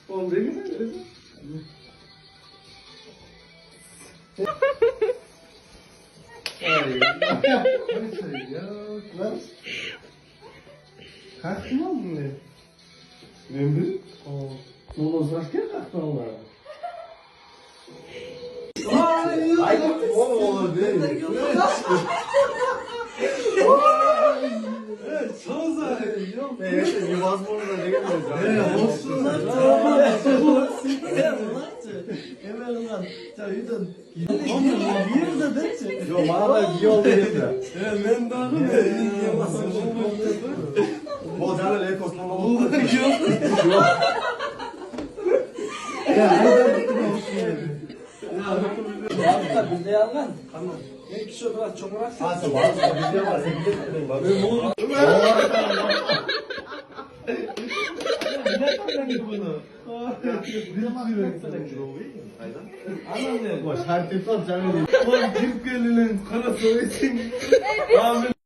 Oldu gibi. Kalktın mı ne? Ne bileyim? Sonra sıraşken kalktın onlar. Ay, oğlum değil. Evet, son zaten. Yok. Evet, yuvaz burada ne gelmez. Evet, olsun lan. Hemen lan. Sen yudun. Bir de de. Yo, bana da iyi oldu dedi. Ben de onu Bozana le koşmama oldu. Yok. Ya, hadi gittim. Hatta bizde yalan. Tamam. Ne kişi olarak çok var. Ha, sen var. Bizde var. Sen gidip bak. Ne yapalım bunu? Anam ne? Boş her tefan canım. Oğlum kim gönlünün karası o için. Amin.